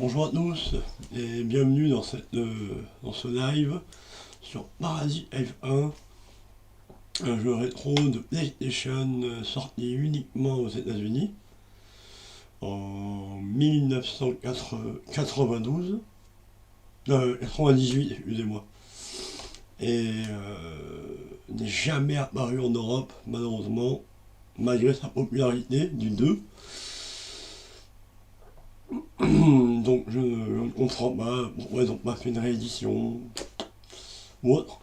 Bonjour à tous et bienvenue dans dans ce live sur Paradis F1, un jeu rétro de PlayStation sorti uniquement aux États-Unis en 1992, 98, excusez-moi, et n'est jamais apparu en Europe malheureusement, malgré sa popularité du 2. Donc je ne comprends pas pourquoi ils n'ont pas fait une réédition ou autre.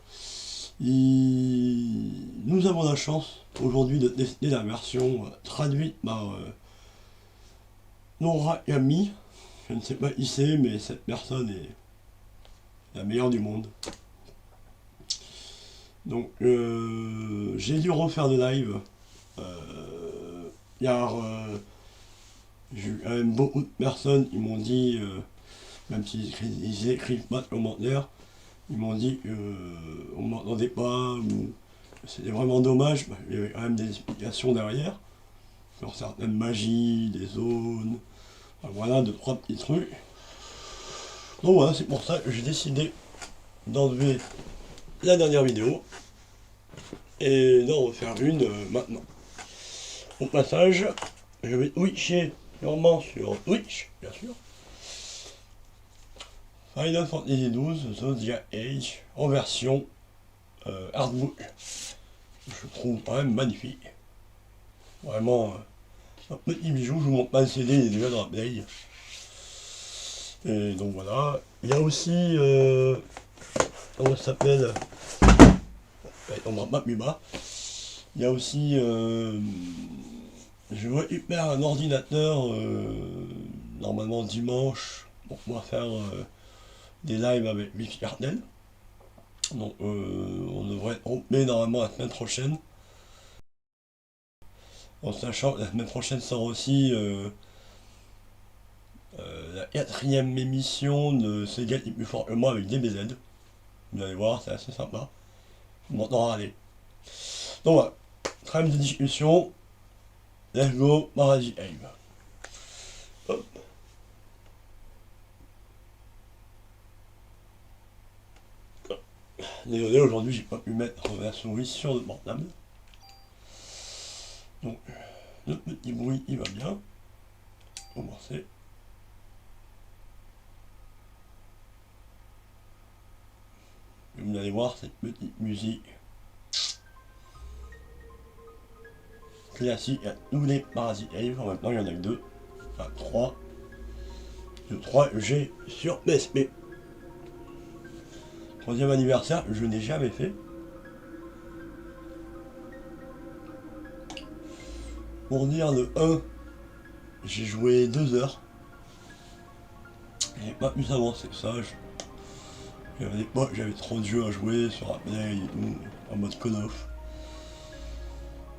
Nous avons la chance aujourd'hui de tester la version traduite par Nora Yami. Je ne sais pas qui c'est, mais cette personne est la meilleure du monde. Donc j'ai dû refaire le live car j'ai eu quand même beaucoup de personnes qui m'ont dit, même s'ils écrivent pas de commentaires, ils m'ont dit qu'on ne m'entendait pas ou c'était vraiment dommage. Il y avait quand même des explications derrière sur certaines magies, des zones, enfin, voilà, deux, trois petits trucs. Donc voilà, c'est pour ça que j'ai décidé d'enlever la dernière vidéo et d'en refaire une maintenant. Au passage, je vais twitcher sûrement sur Twitch, bien sûr. Final Fantasy XII Zodiac Age en version artbook. Je trouve quand même magnifique. Vraiment, un petit bijou, je vous montre pas le CD, il est déjà dans la play. Et donc voilà. Il y a aussi, comment ça s'appelle, on va pas plus bas. Il y a aussi, je récupère un ordinateur, normalement dimanche, pour pouvoir faire des lives avec Biff Cartel. Donc on devrait être complet normalement la semaine prochaine. En sachant que la semaine prochaine sort aussi la quatrième émission de Sega qui est plus fort que moi avec DBZ. Vous allez voir, c'est assez sympa. On m'entend râler. Donc voilà, trêve de discussion. Let's go, Paradis Ave. Hop. Désolé, aujourd'hui j'ai pas pu mettre la souris sur le portable. Donc, le petit bruit il va bien. Commencer. Et vous allez voir cette petite musique classique à tous les Paradis Ave. En même temps, il y en a que deux. Enfin, trois. Le 3G sur PSP. Troisième anniversaire, je n'ai jamais fait. Pour dire le 1, j'ai joué 2 heures. J'ai pas pu s'avancer que ça. À l'époque, j'avais trop de jeux à jouer sur la Play et tout, en mode Call of.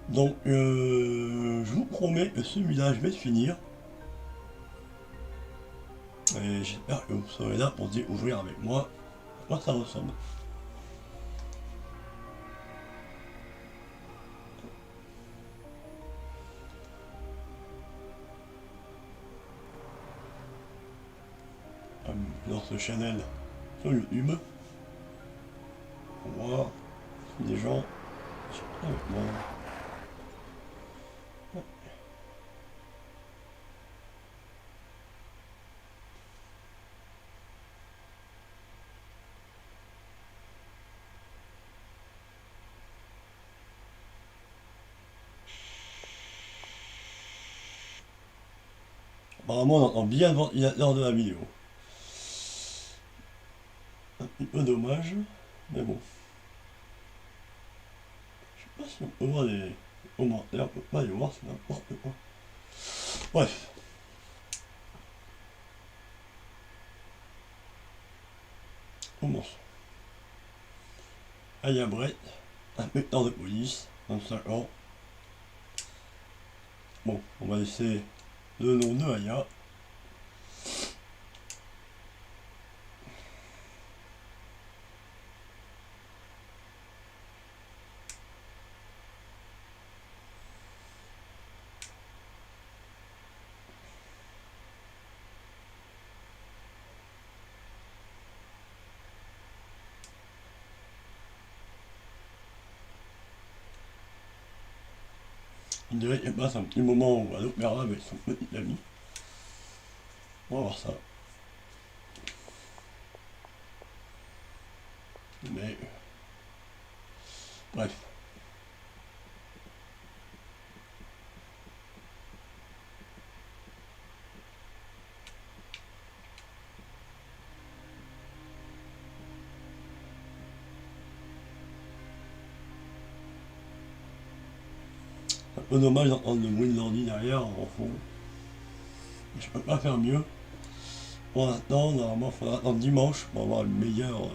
Donc, je vous promets que celui-là, je vais le finir. Et j'espère que vous serez là pour découvrir avec moi à quoi ça ressemble. Dans ce channel sur YouTube, pour voir si les gens sont avec moi. Apparemment, on entend bien le ventilateur de la vidéo. Un petit peu dommage, mais bon. Je sais pas si on peut voir les commentaires, on peut pas les voir, c'est n'importe quoi. Bref. Commençons. Aya Brett, inspecteur de police, 25 ans. Bon, on va laisser le nom de Aya. Il dirait qu'elle passe un petit moment à l'opéra avec son petit ami. On va voir ça. Mais... Bref. Un peu dommage d'entendre le bruit de l'ordi derrière en fond. Je peux pas faire mieux. Pour l'instant, normalement, il faudra attendre dimanche pour avoir le meilleur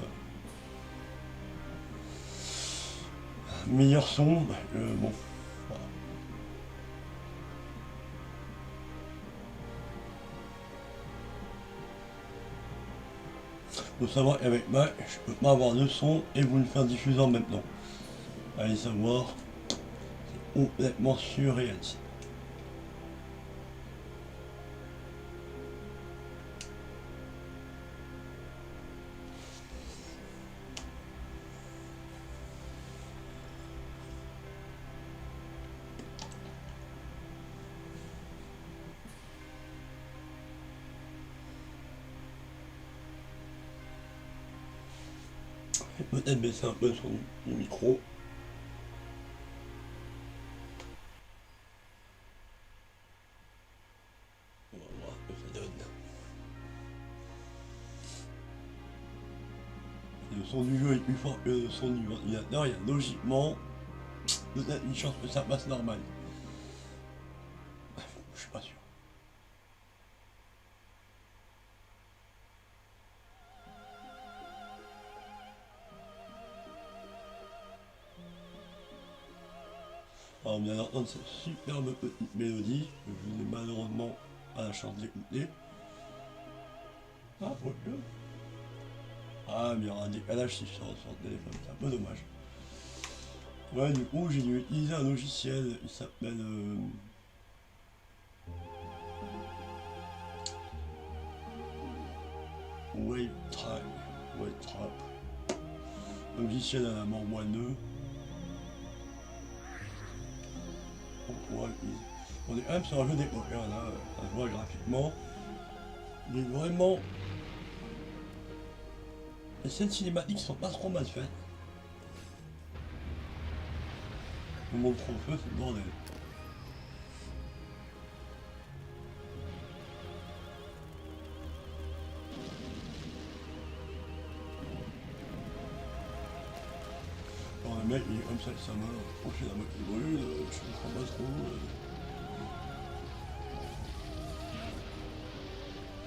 son. Bon, voilà. Faut savoir qu'avec Mac, je peux pas avoir de son et vous le faire diffuser en même temps. Allez savoir, c'est complètement surréaliste. Et peut-être baisser un peu son micro. On va voir ce que ça donne. Si le son du jeu est plus fort que le son du ventilateur, il y a logiquement peut-être une chance que ça passe normal. Je suis pas sûr. Alors on vient d'entendre cette superbe petite mélodie que je n'ai malheureusement pas la chance d'écouter. Ah, quoique. Ah, mais il y aura un décalage si je sors sur le téléphone, c'est un peu dommage. Ouais, du coup, j'ai dû utiliser un logiciel, il s'appelle... WaveTrap. Logiciel à la mort moineux. On est quand même sur un jeu d'époque, hein, là, ça se voit graphiquement. Il est vraiment... Les scènes cinématiques sont pas trop mal faites. Le monde trop feu, c'est le bordel. Alors le mec il est comme ça avec sa main, proche d'un mec qui brûle, je comprends pas trop.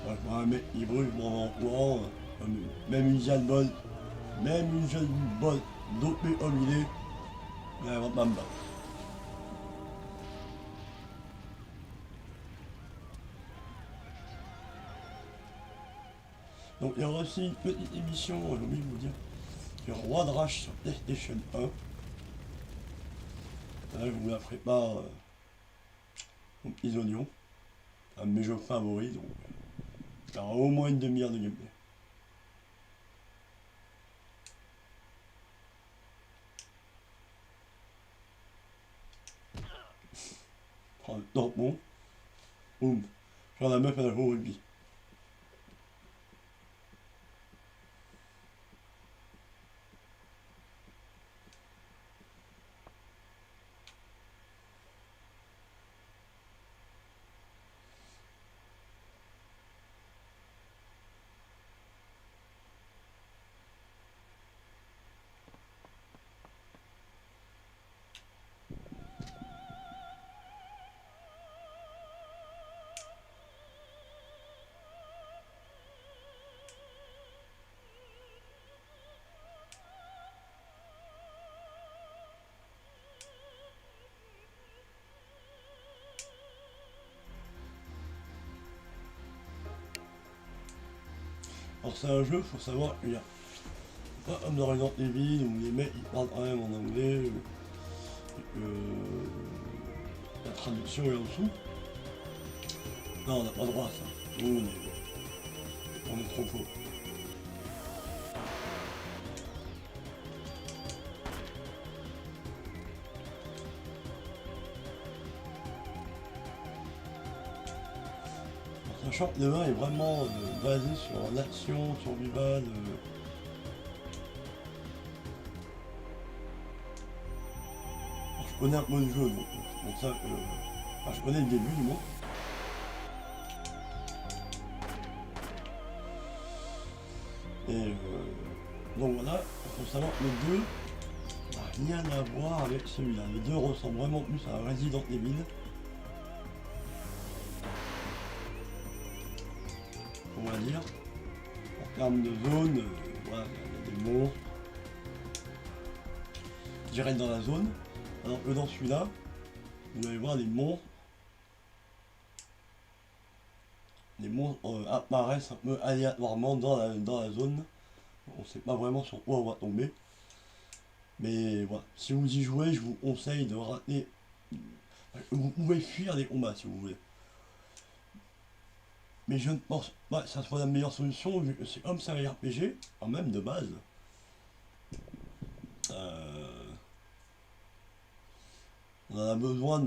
Ouais, quand un mec il brûle en courant, même une jeune bonne dopée comme il est, elle va pas me battre. Donc il y aura aussi une petite émission, j'ai oublié de vous dire, sur Roi de Rage sur PlayStation 1. Là je vous la prépare aux petits oignons, un de mes jeux favoris, donc il y aura au moins une demi-heure de gameplay. Prends le tampon, boum, genre la meuf elle a joué au rugby. Alors c'est un jeu, faut savoir qu'il y a pas comme dans Resident Evil où les mecs ils parlent quand même en anglais, et que la traduction est en dessous. Là on n'a pas droit à ça. Nous on est trop faux. Sachant que le 1 est vraiment basé sur l'action, survival. Je connais un peu le jeu, donc c'est pour ça que. Enfin, je connais le début du moins. Et donc voilà, il faut savoir que le 2 n'a rien à voir avec celui-là. Les deux ressemblent vraiment plus à Resident Evil. On va dire. En termes de zone, voilà, il y a des monstres direct dans la zone. Alors que dans celui-là, vous allez voir les monstres. Les monstres apparaissent un peu aléatoirement dans la zone. On ne sait pas vraiment sur quoi on va tomber. Mais voilà, si vous y jouez, je vous conseille de rater. Vous pouvez fuir les combats si vous voulez. Mais je ne pense pas que ça soit la meilleure solution vu que c'est comme ça un RPG, quand même de base. On a besoin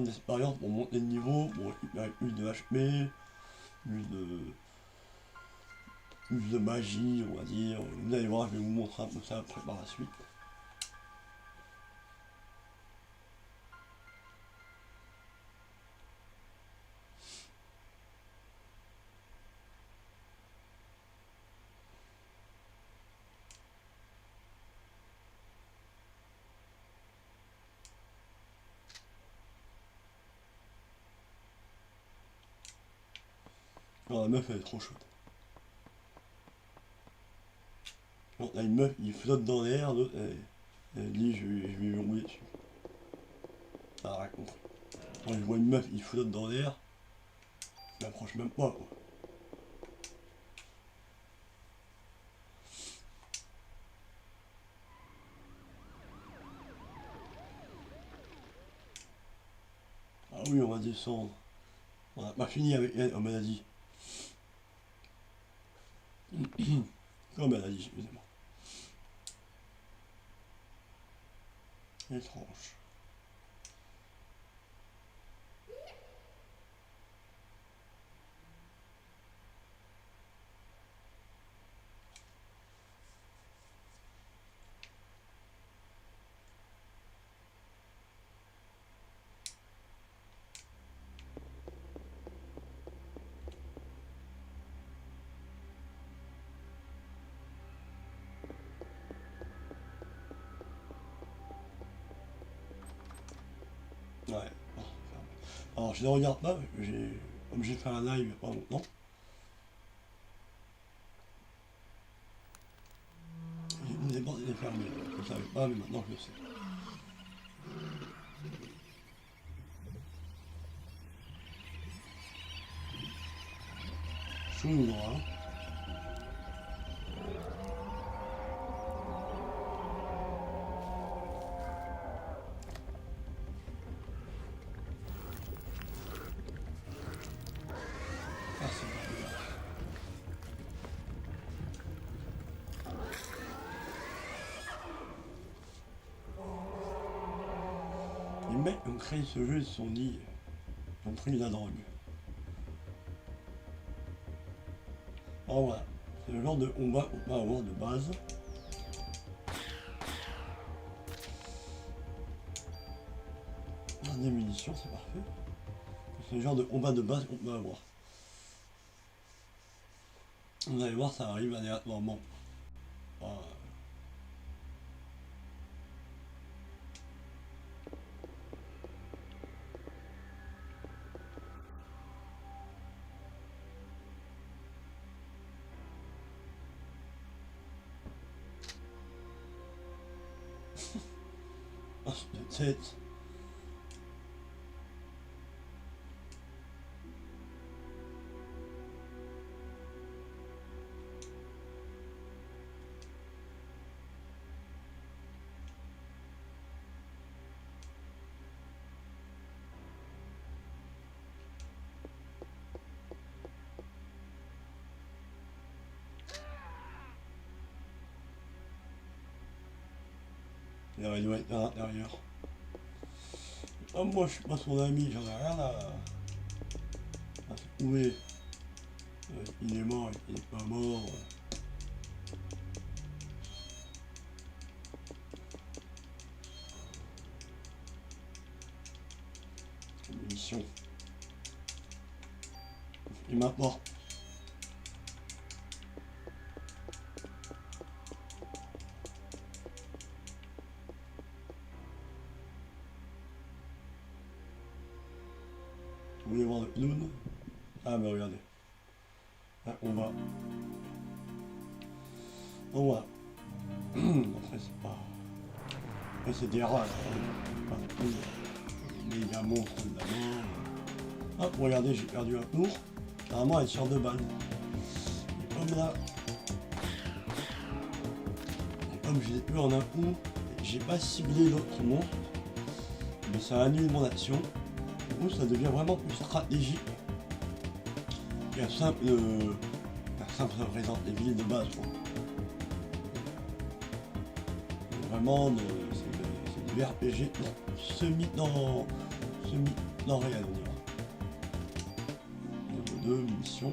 d'expérience pour monter le niveau, pour récupérer plus de HP, plus de magie, on va dire. Vous allez voir, je vais vous montrer un peu ça après par la suite. Oh, la meuf elle est trop chaude. Bon, là une meuf il flotte dans l'air, l'autre elle dit je vais lui rouler dessus. Ah raconte. Quand je vois une meuf il flotte dans l'air, je m'approche même pas quoi. Ah oui on va descendre. On n'a pas fini avec elle comme elle a dit. Comme elle a dit, excusez-moi. Étrange. Ouais. Alors je ne regarde pas, comme j'ai fait un live il n'y a pas longtemps. Les portes étaient fermées, je ne savais pas mais maintenant je le sais. Chou noir. Ah c'est pas grave. Les mecs qui ont créé ce jeu ils se sont dit ils ont pris de la drogue. Alors voilà, c'est le genre de combat qu'on peut avoir de base. Des munitions, c'est parfait. C'est le genre de combat de base qu'on peut avoir. Vous allez voir, ça arrive aléatoirement. Voilà. Ah, c'est tête. Il doit être à l'intérieur. Ah, moi je suis pas son ami, j'en ai rien à se trouver. Il est mort, il est pas mort. Mission. Et maintenant. Vous voulez voir le clown? Ah mais regardez. Ah, on va. On va. Après c'est pas. Après c'est des rats. Pas le clown. Les gars monstres de la mort. Hop, regardez, j'ai perdu un tour. Carrément elle sort de balle. Et comme là. Et comme je l'ai eu en un coup, j'ai pas ciblé l'autre monstre. Mais ça annule mon action. Du coup ça devient vraiment plus stratégique. Un simple représente les villes de base quoi. Vraiment c'est du RPG semi dans réel on dira. Niveau 2, mission.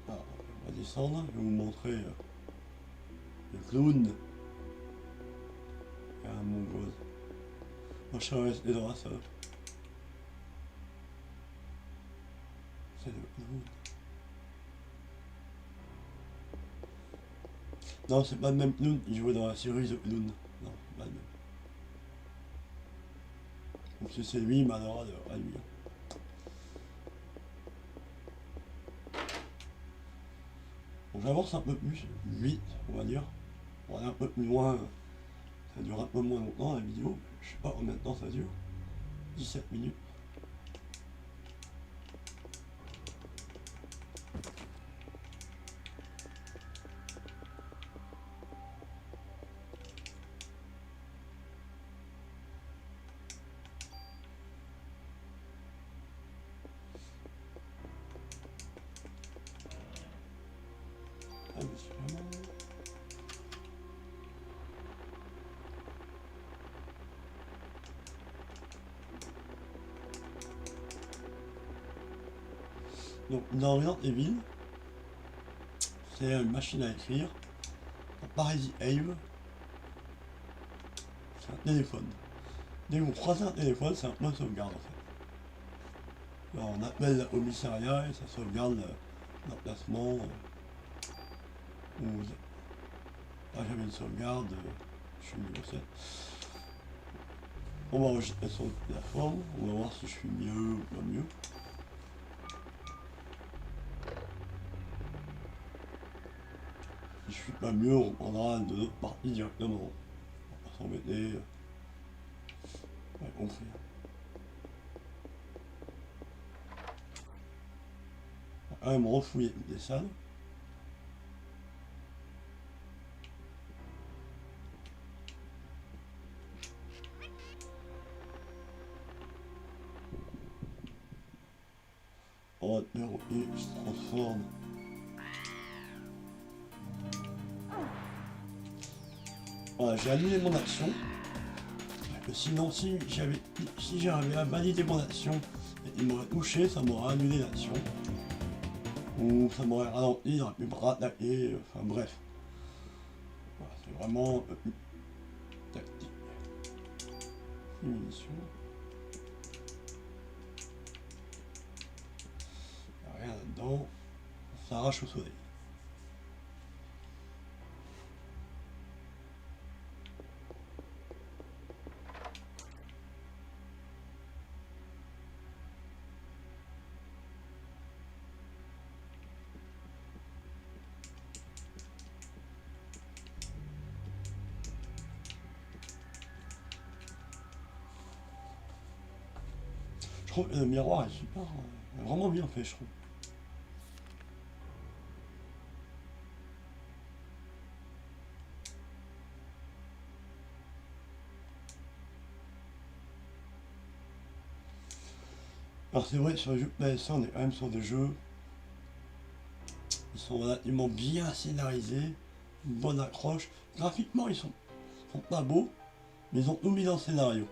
Alors, on va descendre, je vais vous montrer le clown. Et un mongol. Moi je reste les droits ça. C'est le clown. Non, c'est pas le même clown, il jouait dans la série The Clown. Non, pas le même. Donc si c'est lui, il m'adora à lui. Donc j'avance un peu plus, vite, on va dire. On est un peu plus loin, ça dure un peu moins longtemps la vidéo. Je sais pas combien de temps ça dure. 17 minutes. Ah, mais c'est vraiment... Donc dans Resident Evil, c'est une machine à écrire. Dans Parasite Eve, c'est un téléphone. Dès que vous croisez un téléphone, c'est un point de sauvegarde en fait. Alors, on appelle la commissariat et ça sauvegarde l'emplacement où vous êtes. Là j'avais une sauvegarde, je suis niveau 7. On va enregistrer sur la plateforme, on va voir si je suis mieux ou pas mieux. Si je suis pas mieux, on prendra de l'autre partie directement. On va pas s'embêter. Ouais, compris. On va quand même refouiller toutes les salles. Oh, il se transforme. Voilà, j'ai annulé mon action. Sinon, si j'avais validé mon action et il m'aurait touché, ça m'aurait annulé l'action. Ou ça m'aurait ralenti, j'aurais pu me rattaquer, enfin bref. Voilà, c'est vraiment tactique. Munitions. Il n'y a rien là-dedans. Ça arrache au soleil. Je trouve que le miroir est super, vraiment bien fait, je trouve. Alors c'est vrai, sur les jeux PS1, on est quand même sur des jeux, ils sont relativement bien scénarisés, une bonne accroche. Graphiquement, ils sont pas beaux, mais ils ont tout mis dans le scénario.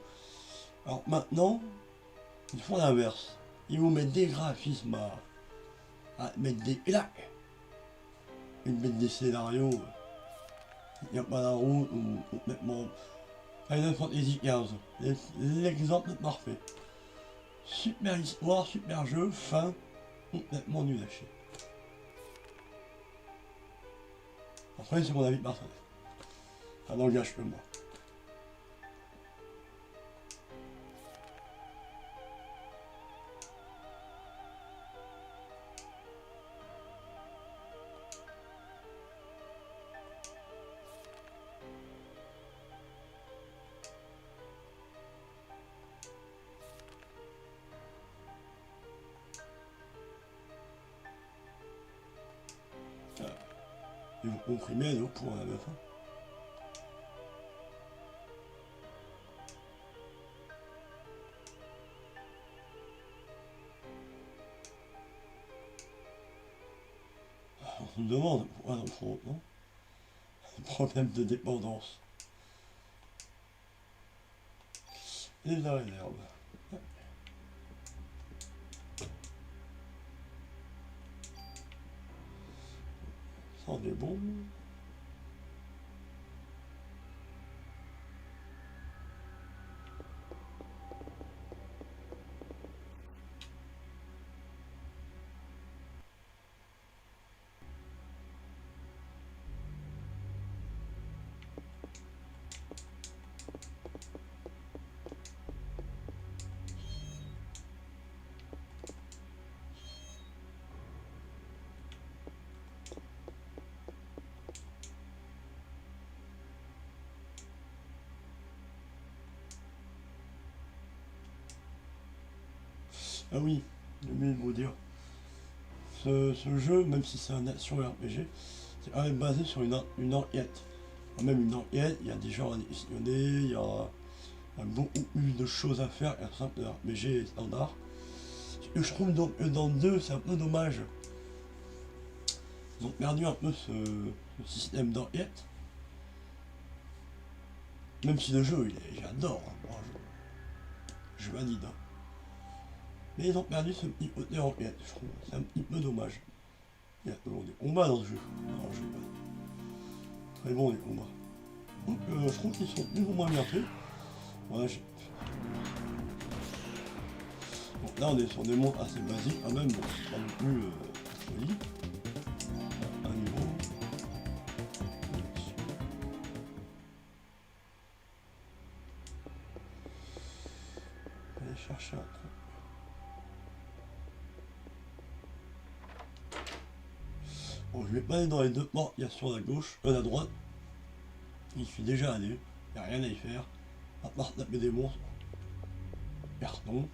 Alors maintenant, Ils font l'inverse. Ils vous mettent des graphismes à mettre des... Et là, ils mettent des scénarios. Il n'y a pas la route ou complètement... Final Fantasy XV. L'exemple parfait. Super histoire, super jeu, fin, complètement nul à chier. Après, c'est mon avis personnel. Ça n'engage que moi. Ils vont comprimer à nos points à la fin. On se demande pourquoi dans le front, non? Problème de dépendance. Et la réserve. Ça en est bon. Ah oui, j'ai oublié de vous dire. Ce jeu, même si c'est un action RPG, c'est quand même basé sur une enquête. Même une enquête, il y a des gens à décisionner, il y a beaucoup plus de choses à faire qu'un simple RPG standard. Et je trouve donc que dans le 2, c'est un peu dommage. Ils ont perdu un peu ce système d'enquête. Même si le jeu, j'adore, hein, moi, je valide. Hein. Mais ils ont perdu ce petit côté enquête, je trouve. C'est un petit peu dommage. Il y a des combats dans ce jeu. Non, je rigole. Très bon les combats. Donc je trouve qu'ils sont plus ou moins bien faits. Voilà, donc là on est sur des montres assez basiques quand même, bon, c'est pas non plus folie. Un niveau. Aller chercher un truc. Bon, je vais pas aller dans les deux portes qu'il y a sur la gauche, la droite. Il suis déjà allé, il n'y a rien à y faire, à part taper des monstres. Carton.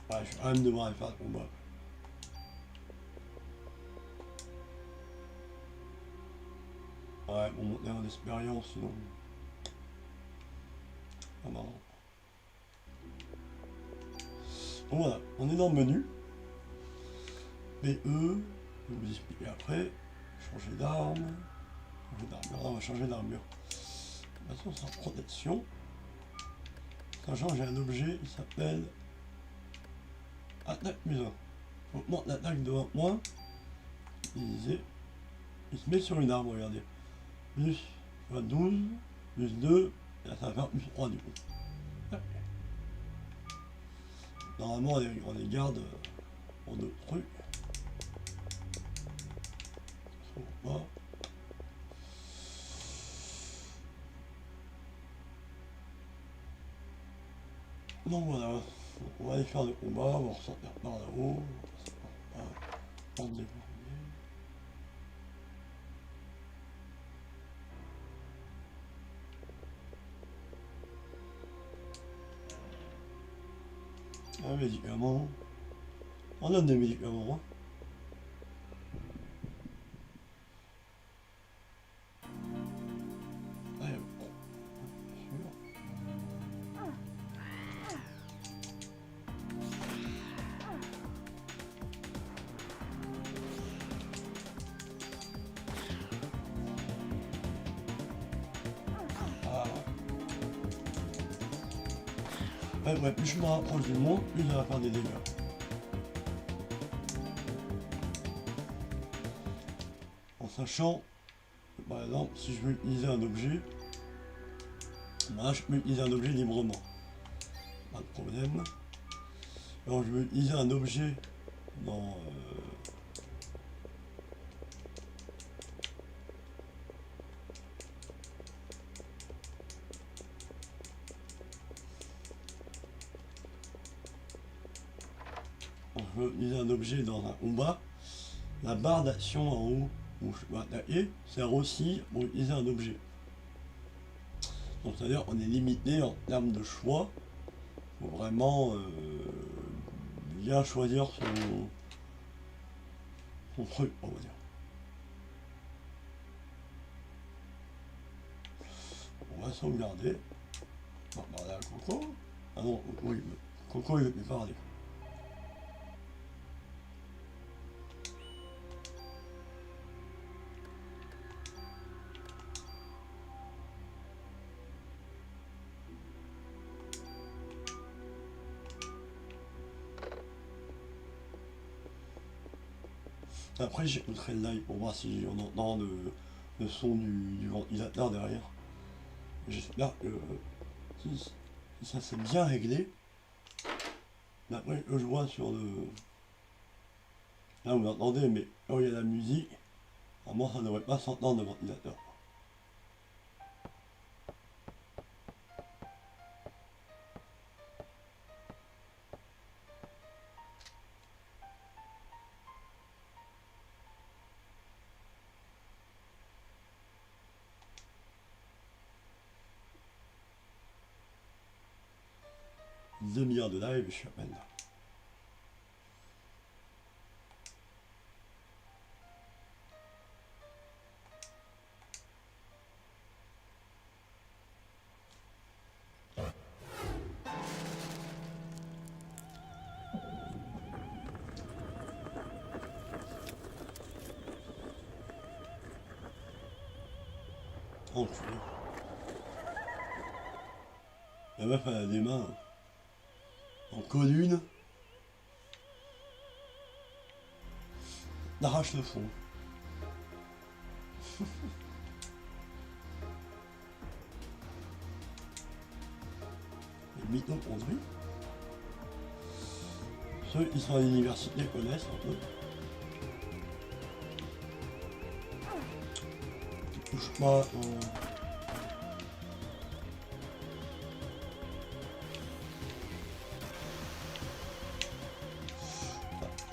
Ouais, je vais quand même devoir aller faire le combat. Ouais, pour monter en expérience, sinon. Ah marrant. Donc voilà, on est dans le menu. BE, je vais vous expliquer après. Changer d'arme. Là, on va changer d'armure. De toute façon, c'est en protection. Sachant j'ai un objet qui s'appelle attaque plus 1. Augmente l'attaque de 1 point. Utilisé. Il se met sur une arme, regardez. Plus 12, plus 2, et là ça va faire plus 3 du coup. Normalement on les garde pour d'autres trucs. Donc voilà, on va aller faire le combat, on va ressortir par là-haut. Porte déverrouillée. Un médicament. On donne des médicaments. Hein. Ouais, plus je me rapproche du monde, plus ça va faire des dégâts. En sachant, par exemple, si je veux utiliser un objet, là je peux utiliser un objet librement. Pas de problème. Alors je veux utiliser un objet dans... je veux utiliser un objet dans un combat, la barre d'action en haut où je peux attaquer sert aussi pour utiliser un objet. Donc c'est-à-dire qu'on est limité en termes de choix. Il faut vraiment bien choisir son truc, on va dire. On va sauvegarder. On va parler à Coco. Ah non, oui, Coco il veut plus parler. Après j'écouterai le live pour voir si on entend le son du ventilateur derrière. J'espère que si ça s'est bien réglé. D'après que je vois sur le... Là vous l'entendez, mais quand il y a la musique, normalement ça ne devrait pas s'entendre le ventilateur. Une demi-heure de live, je suis à peine là. Enculé. La meuf elle a des mains en colline. N'arrache le fond. Les mitochondries. Ceux qui sont à l'université connaissent un peu. Tu touches pas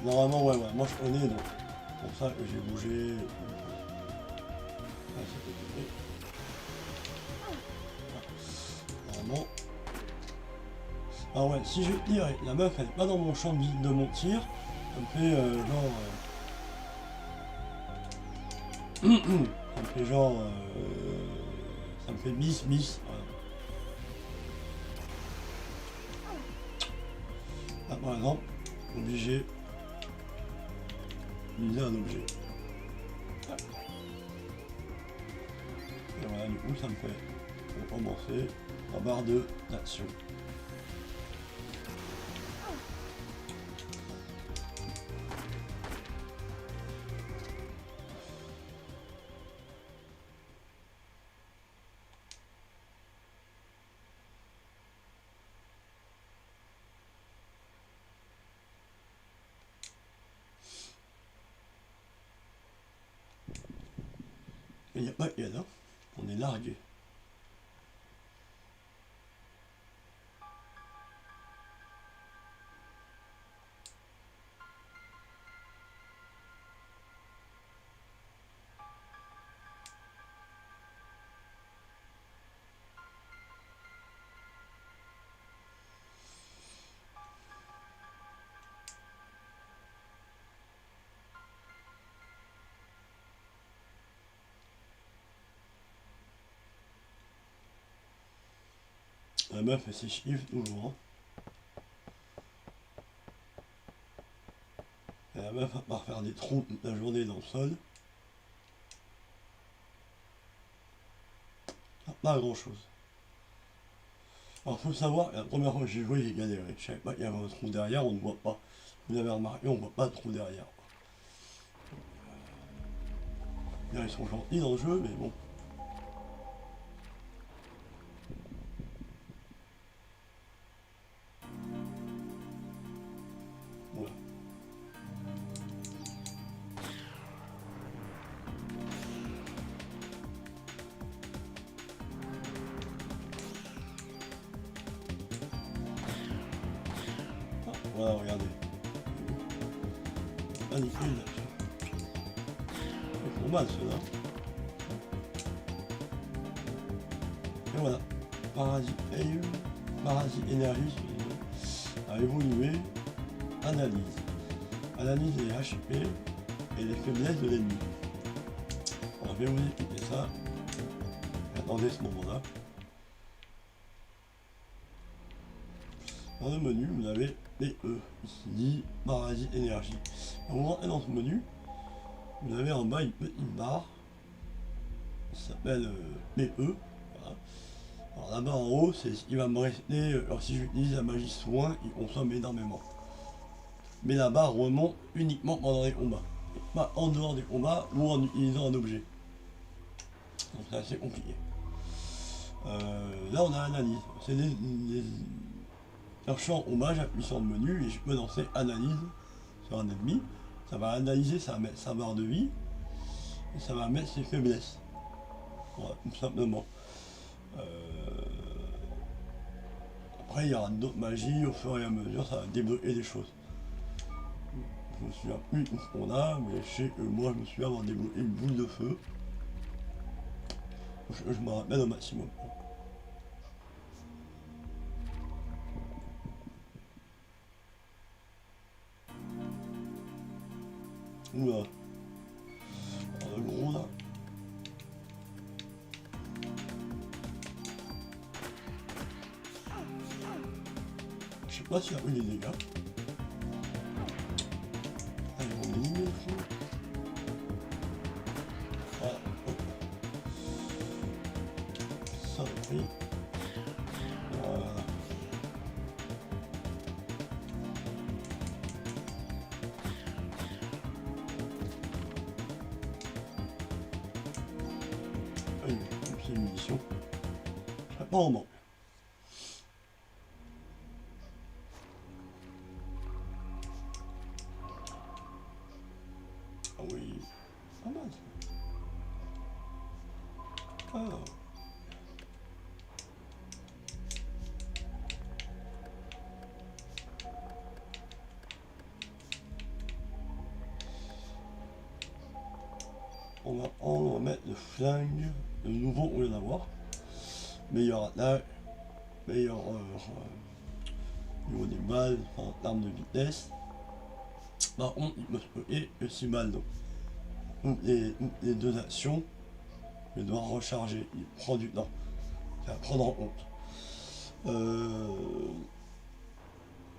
Normalement, ouais, moi je connais, donc c'est pour ça que j'ai bougé. Ah, c'était coupé. Normalement. Ah ouais, si je tire et la meuf elle est pas dans mon champ de mon tir, ça me fait genre... ça me fait genre... ça me fait bis. Voilà. Là par exemple, obligé d'utiliser un objet. Et voilà, du coup ça me fait, pour commencer, la barre d'action. Il n'y a pas d'aide, hein. On est largué. La meuf elle s'esquive toujours. Et la meuf va faire des trous toute la journée dans le sol. Pas grand chose. Alors faut savoir, la première fois que j'ai joué, j'ai galéré. Je savais pas qu'il y avait un trou derrière, on ne voit pas. Vous avez remarqué, on ne voit pas de trou derrière. Là, ils sont gentils dans le jeu, mais bon. Voilà. Ah, voilà, regardez. Magnifique. Ils font mal ceux-là. Et voilà. Parasite énergie a évolué. Analyse. Analyse les HP et les faiblesses de l'ennemi. Alors, je vais vous expliquer ça. Attendez ce moment-là. Dans le menu, vous avez PE, ici dit parasite énergie. Quand vous rentrez dans ce menu, vous avez en bas une petite barre qui s'appelle PE. Voilà. Alors là-bas en haut, c'est ce qui va me rester. Alors si j'utilise la magie soin, il consomme énormément. Mais la barre remonte uniquement pendant les combats. Et pas en dehors des combats ou en utilisant un objet. Donc c'est assez compliqué. Là on a analyse. C'est cherchant en combat, j'appuie sur le menu et je peux lancer analyse sur un ennemi. Ça va analyser sa barre de vie et ça va mettre ses faiblesses. Voilà, tout simplement. Après il y aura d'autres magies, au fur et à mesure ça va débloquer des choses. Je me souviens plus de ce qu'on a, mais je sais que moi je me souviens avoir débloqué une boule de feu. Je me rappelle au maximum. Oula. Alors le gros là. Je sais pas s'il y a eu des dégâts. Ah, ils vont éliminer le fond. Voilà. Ça oui. Voilà. Ah, c'est une munition. Je serais pas en manque. Ah oui. Pas mal ça. Ah. On va mettre le flingue, le nouveau on vient d'avoir. Meilleure attaque, meilleur niveau des balles, enfin, l'arme de vitesse. Par contre, il peut stocker que 6 balles. Donc, les deux actions, je dois recharger. Il prend du temps. C'est à prendre en compte.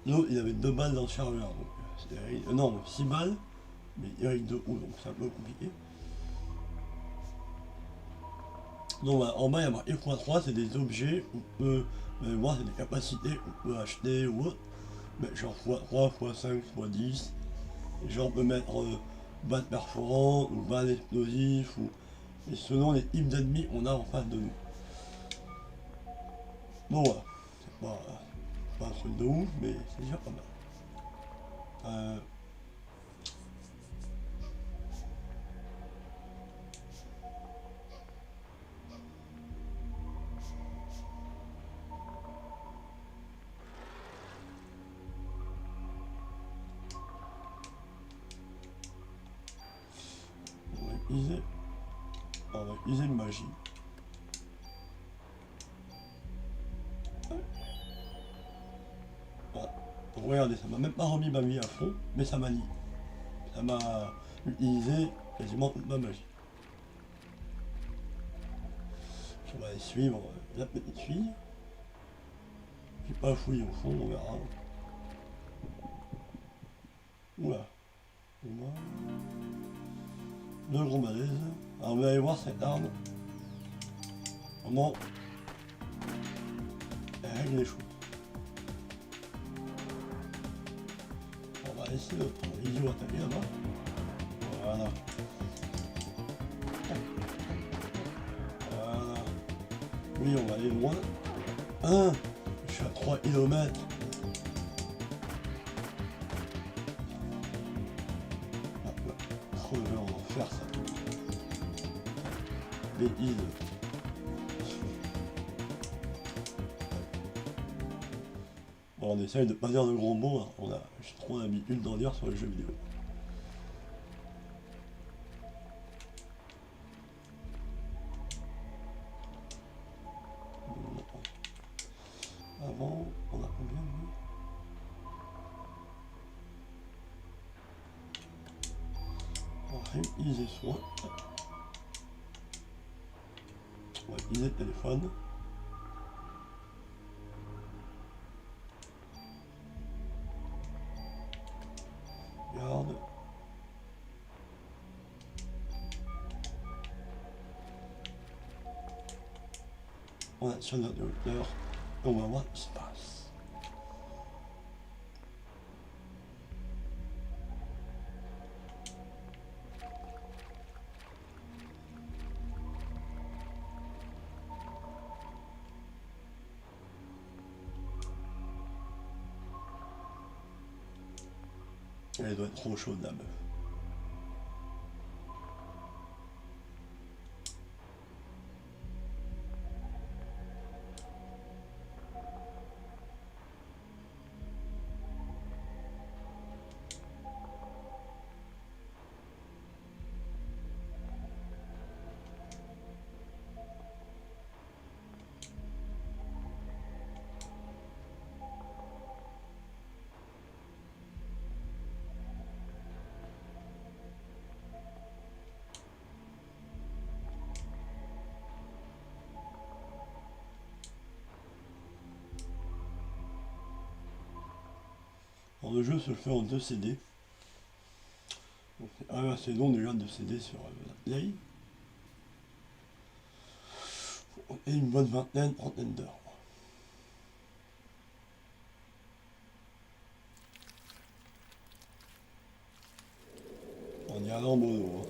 L'autre, il avait 2 balles dans le chargeur. Donc, non, 6 balles, mais avec 2 roues, donc c'est un peu compliqué. Donc voilà, en bas il y a marqué x3, c'est des objets, on peut voir c'est des capacités qu'on peut acheter ou autre. Mais genre x3, x5, x10. Et genre on peut mettre balles perforantes ou balles explosives ou. Et selon les types d'ennemis qu'on a en face de nous. Bon voilà, c'est pas un truc de ouf, mais c'est déjà pas mal. On va utiliser une magie. Voilà. Donc regardez, ça m'a même pas remis ma vie à fond, mais ça m'a dit. Ça m'a utilisé quasiment toute ma magie. On va aller suivre la petite fille. J'ai pas fouillé au fond, on verra. Oula. Deux gros malaises. Alors on va aller voir cette arme. Comment elle régler les choses. On va laisser notre idiot attaquer là-bas. Voilà. Voilà. Oui, on va aller loin. Je suis à 3 km. Crever en enfer ça. Bêtise. Bon, on essaye de pas dire de gros mots, hein. J'ai trop l'habitude d'en dire sur les jeux vidéo. Avant, on a combien de... On va réutiliser soin. On va utiliser le téléphone. Regarde. On a sur notre hauteur. On va voir ce qui se passe. Elle doit être trop chaude la meuf. Alors, le jeu se fait en 2 CD. Donc c'est assez long déjà de CD sur la Play. Et une bonne vingtaine, trentaine d'heures. On y allait en mono.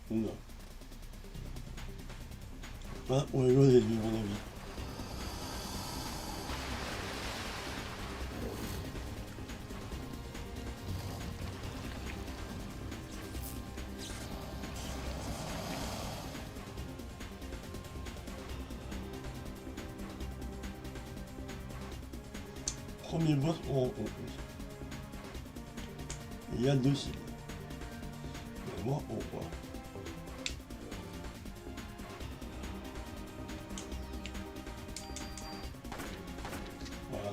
Oula. Ah, on va jouer des vies, mon avis. Premier boss qu'on rencontre. Il y a 2 cibles. On va voir pourquoi. Voilà.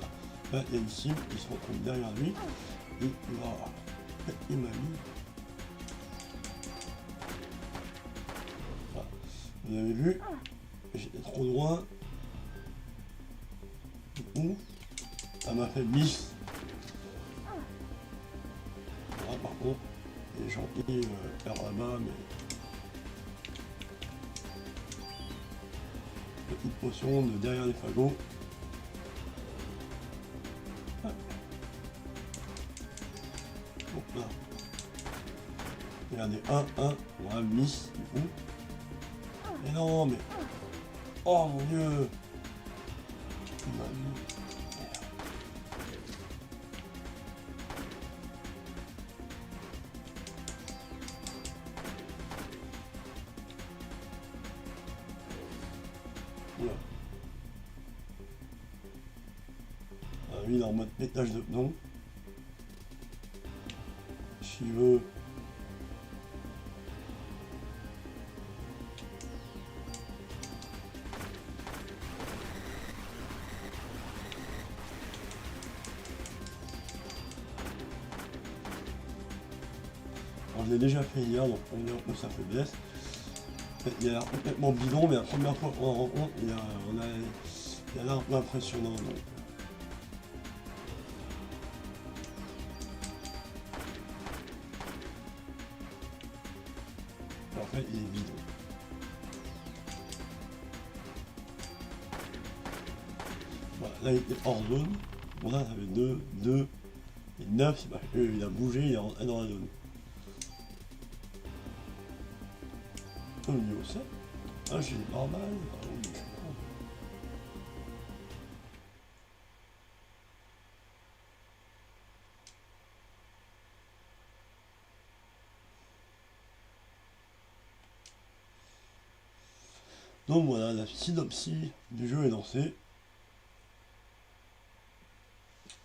Là, il y a une cible qui se retrouve derrière lui. Et il m'a mis. Voilà. Vous avez vu, j'étais trop loin. Du coup, ça m'a fait miss. Là, par contre, les gens vers là-bas, mais petite potion de derrière les fagots. Bon, là. Regardez, 1, on a miss du coup. Mais non, mais. Oh mon dieu! Il m'a mis. Oula. Ah, lui, il est en mode pétage de pneu. S'il veut. Alors, je l'ai déjà fait hier, donc on est un peu sa faiblesse. Il a l'air complètement bidon, mais la première fois qu'on le rencontre, il a l'air un peu impressionnant. Donc. En fait, il est bidon. Voilà, là, il était hors zone. Bon, là, ça avait 2, 2 et 9. C'est parce qu'il a bougé, il est rentré dans la zone. Au niveau 7. Ah, j'ai normal. Ah, oui, je comprends. Donc voilà, la synopsis du jeu est lancée.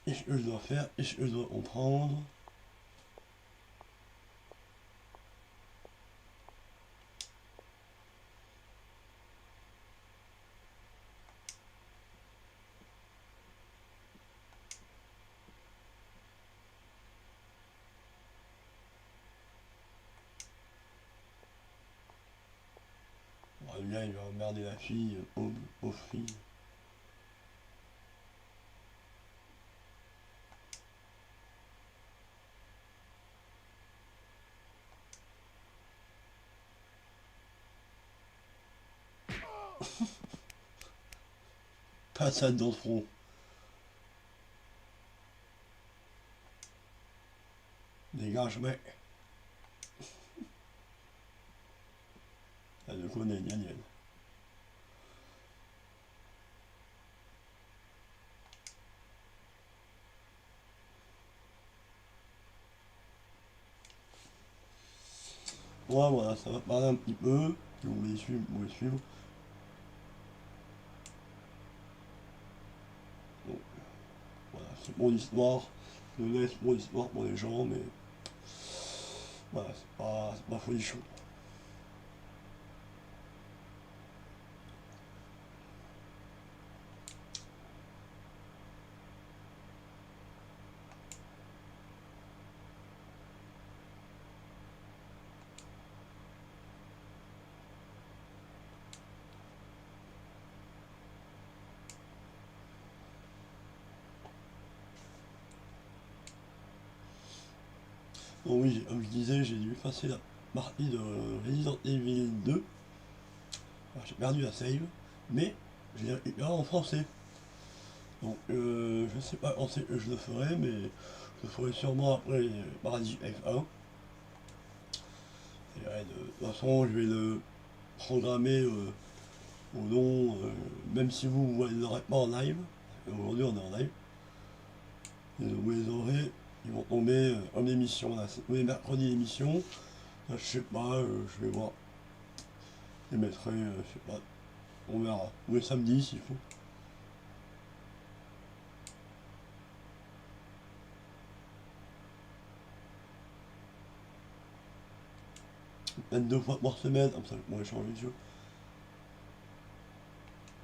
Est-ce que je dois faire? Est-ce que je dois comprendre? Bon, le gars, il va emmerder la fille, pauvre fille. Passade dans le front. Dégage, mec. Elle le connaît, Daniel. Ouais, voilà, ça va parler un petit peu. Si vous voulez suivre, vous pouvez suivre. Bon, voilà, c'est pour l'histoire. Je le laisse pour l'histoire pour les gens, mais voilà, c'est pas folichon. Bon oui, comme je disais, j'ai dû passer la partie de Resident Evil 2. Alors, j'ai perdu la save, mais je l'ai récupéré en français. Donc je sais pas quand c'est que je le ferai, mais je le ferai sûrement après Paradis F1. Et, ouais, de toute façon, je vais le programmer au nom, même si vous ne l'aurez pas en live. Aujourd'hui on est en live. Et vous les aurez, ils vont tomber en émission. Là, c'est tous les mercredis l'émission. Je sais pas, je vais voir. Je les mettrai, je sais pas, on verra. Ou les samedis s'il faut. Peut-être 2 fois par semaine, comme ça je pourrais changer de jeu.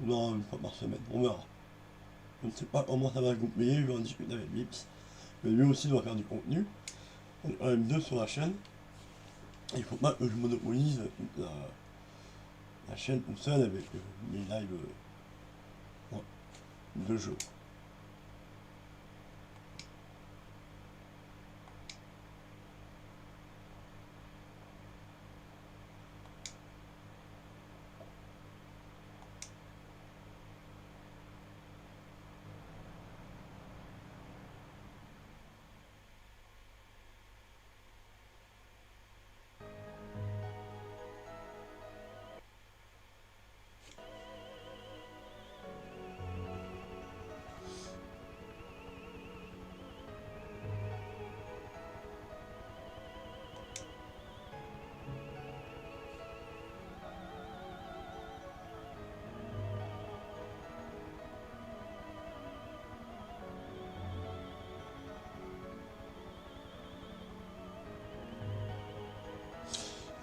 Non, 1 fois par semaine, on verra. Je ne sais pas comment ça va se goupiller, je vais en discuter avec Vips. Mais lui aussi doit faire du contenu. On est quand même 2 sur la chaîne. Il faut pas que je monopolise toute la chaîne tout seul avec mes lives ouais, de jeu.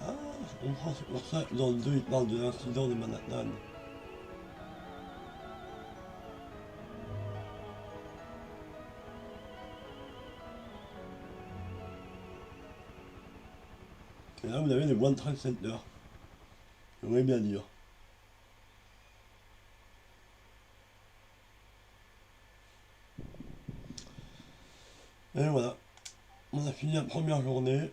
Ah, je comprends, c'est pour ça que dans le 2 il parle de l'incident de Manhattan. Et là vous avez le One Trade Center. j'aimerais bien dire. Et voilà, on a fini la première journée,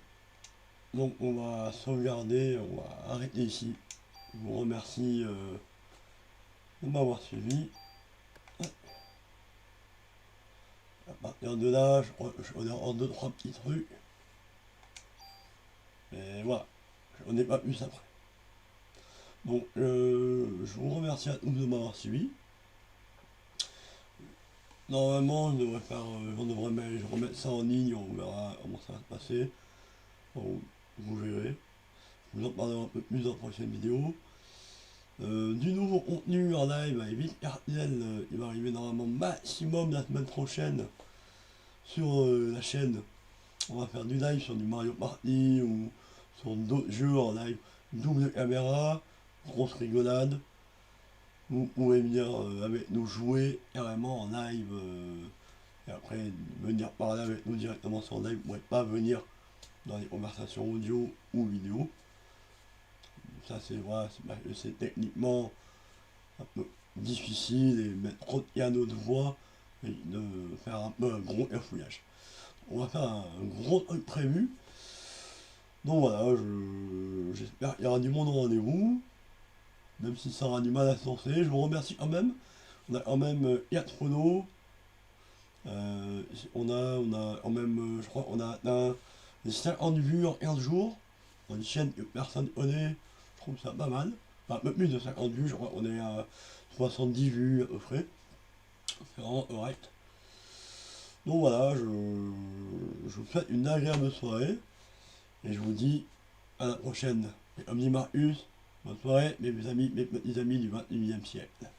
donc on va sauvegarder, on va arrêter ici. Je vous remercie de m'avoir suivi. À partir de là, je connais en deux, trois petits trucs. Et voilà, j'en ai pas plus après. Donc, je vous remercie à tous de m'avoir suivi. Normalement, je remettre ça en ligne, on verra comment ça va se passer. Bon, vous verrez. Je vous en parlerai un peu plus dans la prochaine vidéo. Du nouveau contenu en live avec Vite RTL, il va arriver normalement maximum la semaine prochaine sur la chaîne. On va faire du live sur du Mario Party ou sur d'autres jeux en live. Double caméra, grosse rigolade. Vous pouvez venir avec nous jouer carrément en live et après venir parler avec nous directement sur live. Vous ne pourrez pas venir dans les conversations audio ou vidéo. Ça c'est voilà, c'est techniquement un peu difficile et mettre trop de piano de voix et de faire un peu un gros cafouillage. On va faire un gros truc prévu. Donc voilà, j'espère qu'il y aura du monde au rendez-vous. Même si ça aura du mal à se lancer. Je vous remercie quand même. On a quand même 4 chronos. On a quand même, je crois qu'on a atteint les 50 vues en 15 jours. Dans une chaîne que personne ne connaît. Je trouve ça pas mal. Enfin, un peu plus de 50 vues, je crois qu'on est à 70 vues à peu près. C'est vraiment correct. Donc voilà, je vous souhaite une agréable soirée. Et je vous dis à la prochaine. Et comme dit Marcus, bonne soirée, mes amis, mes petits amis du 21e siècle.